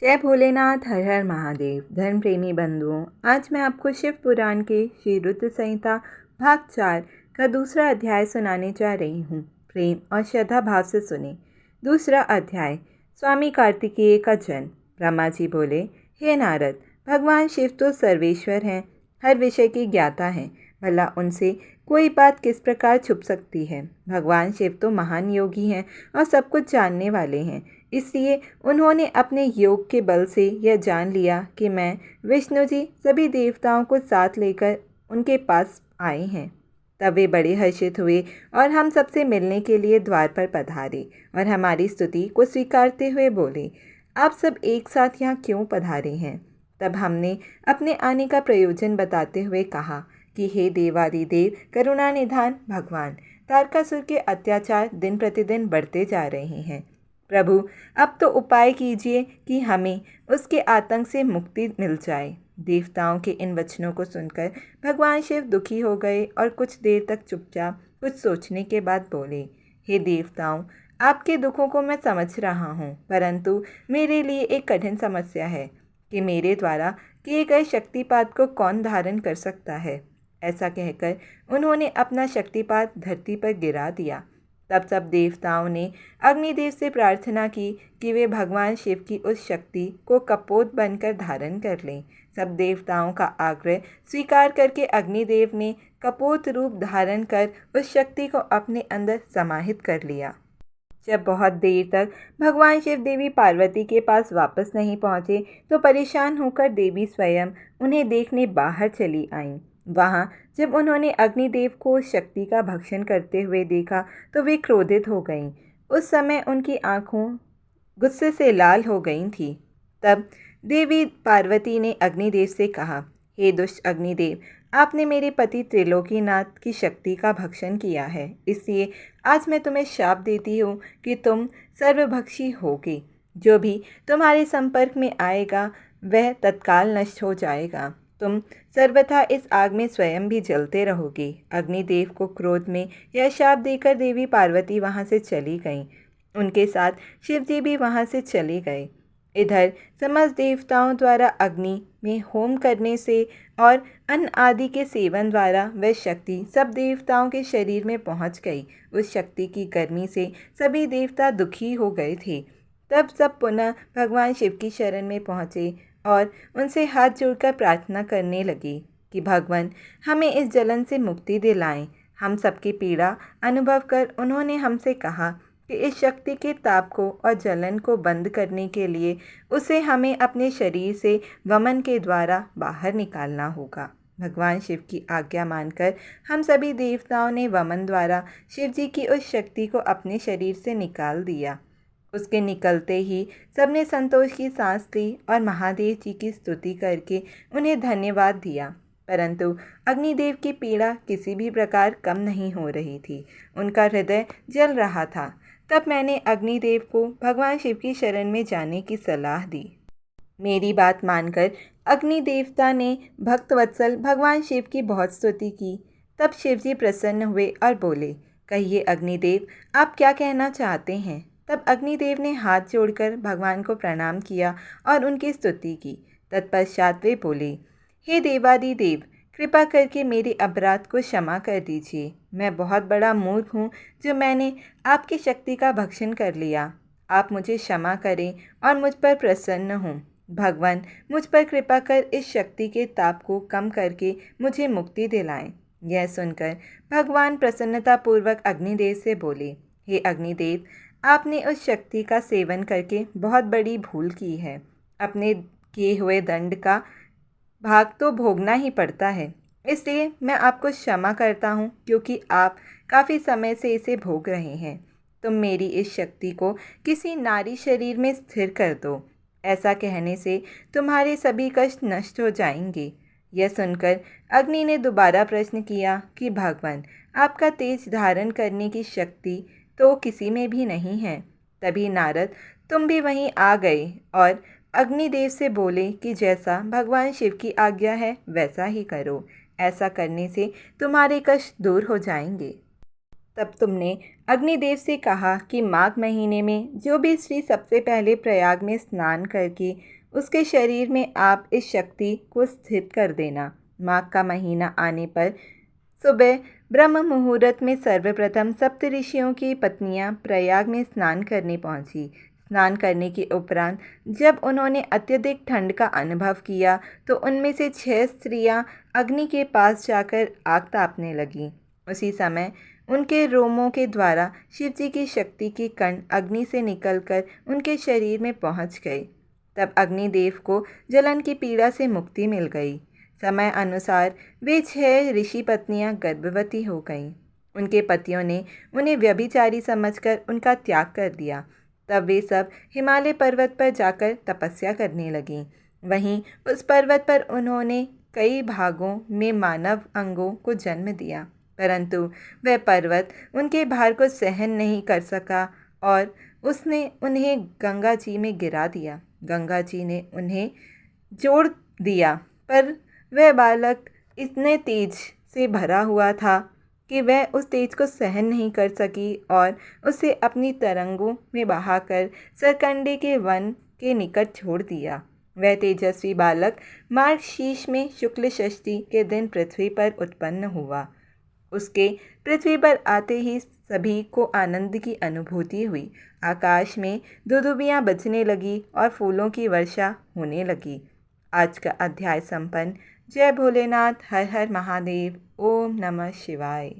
जय भोलेनाथ, हर हर महादेव। धर्म प्रेमी बंधुओं, आज मैं आपको शिव पुराण के श्री रुद्र संहिता भाग 4 का दूसरा अध्याय सुनाने जा रही हूँ। प्रेम और श्रद्धा भाव से सुने। दूसरा अध्याय, स्वामी कार्तिकेय का जन्म। ब्रह्मा जी बोले, हे नारद, भगवान शिव तो सर्वेश्वर हैं, हर विषय की ज्ञाता हैं। भला उनसे कोई बात किस प्रकार छुप सकती है। भगवान शिव तो महान योगी हैं और सब कुछ जानने वाले हैं। इसलिए उन्होंने अपने योग के बल से यह जान लिया कि मैं विष्णु जी सभी देवताओं को साथ लेकर उनके पास आए हैं। तब वे बड़े हर्षित हुए और हम सबसे मिलने के लिए द्वार पर पधारे और हमारी स्तुति को स्वीकारते हुए बोले, आप सब एक साथ यहाँ क्यों पधारे हैं। तब हमने अपने आने का प्रयोजन बताते हुए कहा कि हे देवादिदेव करुणा निधान भगवान, तारकासुर के अत्याचार दिन प्रतिदिन बढ़ते जा रहे हैं। प्रभु, अब तो उपाय कीजिए कि हमें उसके आतंक से मुक्ति मिल जाए। देवताओं के इन वचनों को सुनकर भगवान शिव दुखी हो गए और कुछ देर तक चुपचाप कुछ सोचने के बाद बोले, हे देवताओं, आपके दुखों को मैं समझ रहा हूँ, परंतु मेरे लिए एक कठिन समस्या है कि मेरे द्वारा किए गए शक्तिपात को कौन धारण कर सकता है। ऐसा कहकर उन्होंने अपना शक्तिपात धरती पर गिरा दिया। तब सब देवताओं ने अग्निदेव से प्रार्थना की कि वे भगवान शिव की उस शक्ति को कपोत बनकर धारण कर लें। सब देवताओं का आग्रह स्वीकार करके अग्निदेव ने कपोत रूप धारण कर उस शक्ति को अपने अंदर समाहित कर लिया। जब बहुत देर तक भगवान शिव देवी पार्वती के पास वापस नहीं पहुँचे तो परेशान होकर देवी स्वयं उन्हें देखने बाहर चली आईं। वहाँ जब उन्होंने अग्निदेव को शक्ति का भक्षण करते हुए देखा तो वे क्रोधित हो गईं। उस समय उनकी आंखों गुस्से से लाल हो गई थीं। तब देवी पार्वती ने अग्निदेव से कहा, हे दुष्ट अग्निदेव, आपने मेरे पति त्रिलोकीनाथ की शक्ति का भक्षण किया है, इसलिए आज मैं तुम्हें शाप देती हूँ कि तुम सर्वभक्षी होगे। जो भी तुम्हारे संपर्क में आएगा वह तत्काल नष्ट हो जाएगा। तुम सर्वथा इस आग में स्वयं भी जलते रहोगे। अग्निदेव को क्रोध में यह शाप देकर देवी पार्वती वहाँ से चली गईं। उनके साथ शिवजी भी वहाँ से चले गए। इधर समस्त देवताओं द्वारा अग्नि में होम करने से और अन्न आदि के सेवन द्वारा वह शक्ति सब देवताओं के शरीर में पहुँच गई। उस शक्ति की गर्मी से सभी देवता दुखी हो गए थे। तब सब पुनः भगवान शिव की शरण में पहुँचे और उनसे हाथ जोड़कर प्रार्थना करने लगे कि भगवान हमें इस जलन से मुक्ति दिलाएं। हम सबकी पीड़ा अनुभव कर उन्होंने हमसे कहा कि इस शक्ति के ताप को और जलन को बंद करने के लिए उसे हमें अपने शरीर से वमन के द्वारा बाहर निकालना होगा। भगवान शिव की आज्ञा मानकर हम सभी देवताओं ने वमन द्वारा शिवजी की उस शक्ति को अपने शरीर से निकाल दिया। उसके निकलते ही सबने संतोष की सांस ली और महादेव जी की स्तुति करके उन्हें धन्यवाद दिया। परंतु अग्निदेव की पीड़ा किसी भी प्रकार कम नहीं हो रही थी। उनका हृदय जल रहा था। तब मैंने अग्निदेव को भगवान शिव की शरण में जाने की सलाह दी। मेरी बात मानकर अग्नि देवता ने भक्तवत्सल भगवान शिव की बहुत स्तुति की। तब शिवजी प्रसन्न हुए और बोले, कहिए अग्निदेव, आप क्या कहना चाहते हैं। तब अग्निदेव ने हाथ जोड़कर भगवान को प्रणाम किया और उनकी स्तुति की। तत्पश्चात वे बोले, हे देवादिदेव, कृपा करके मेरे अपराध को क्षमा कर दीजिए। मैं बहुत बड़ा मूर्ख हूँ जो मैंने आपकी शक्ति का भक्षण कर लिया। आप मुझे क्षमा करें और मुझ पर प्रसन्न हों। भगवान, मुझ पर कृपा कर इस शक्ति के ताप को कम करके मुझे मुक्ति दिलाएं। यह सुनकर भगवान प्रसन्नतापूर्वक अग्निदेव से बोले, हे अग्निदेव, आपने उस शक्ति का सेवन करके बहुत बड़ी भूल की है। अपने किए हुए दंड का भाग तो भोगना ही पड़ता है, इसलिए मैं आपको क्षमा करता हूँ क्योंकि आप काफ़ी समय से इसे भोग रहे हैं। तुम मेरी इस शक्ति को किसी नारी शरीर में स्थिर कर दो। ऐसा कहने से तुम्हारे सभी कष्ट नष्ट हो जाएंगे। यह सुनकर अग्नि ने दोबारा प्रश्न किया कि भगवान, आपका तेज धारण करने की शक्ति तो किसी में भी नहीं है। तभी नारद, तुम भी वहीं आ गए और अग्निदेव से बोले कि जैसा भगवान शिव की आज्ञा है वैसा ही करो। ऐसा करने से तुम्हारे कष्ट दूर हो जाएंगे। तब तुमने अग्निदेव से कहा कि माघ महीने में जो भी स्त्री सबसे पहले प्रयाग में स्नान करके उसके शरीर में आप इस शक्ति को स्थित कर देना। माघ का महीना आने पर सुबह ब्रह्म मुहूर्त में सर्वप्रथम सप्तऋषियों की पत्नियां प्रयाग में स्नान करने पहुंची। स्नान करने के उपरांत जब उन्होंने अत्यधिक ठंड का अनुभव किया तो उनमें से 6 स्त्रियां अग्नि के पास जाकर आग तापने लगीं। उसी समय उनके रोमों के द्वारा शिवजी की शक्ति के कण अग्नि से निकलकर उनके शरीर में पहुंच गए। तब अग्निदेव को जलन की पीड़ा से मुक्ति मिल गई। समय अनुसार वे 6 ऋषि पत्नियां गर्भवती हो गईं। उनके पतियों ने उन्हें व्यभिचारी समझकर उनका त्याग कर दिया। तब वे सब हिमालय पर्वत पर जाकर तपस्या करने लगीं। वहीं उस पर्वत पर उन्होंने कई भागों में मानव अंगों को जन्म दिया, परंतु वह पर्वत उनके भार को सहन नहीं कर सका और उसने उन्हें गंगा जी में गिरा दिया। गंगा जी ने उन्हें जोड़ दिया, पर वह बालक इतने तेज से भरा हुआ था कि वह उस तेज को सहन नहीं कर सकी और उसे अपनी तरंगों में बहाकर सरकंडे के वन के निकट छोड़ दिया। वह तेजस्वी बालक मार्गशीर्ष में शुक्ल षष्ठी के दिन पृथ्वी पर उत्पन्न हुआ। उसके पृथ्वी पर आते ही सभी को आनंद की अनुभूति हुई। आकाश में दुदुबियाँ बजने लगी और फूलों की वर्षा होने लगी। आज का अध्याय संपन्न। जय भोलेनाथ। हर हर महादेव। ओम नमः शिवाय।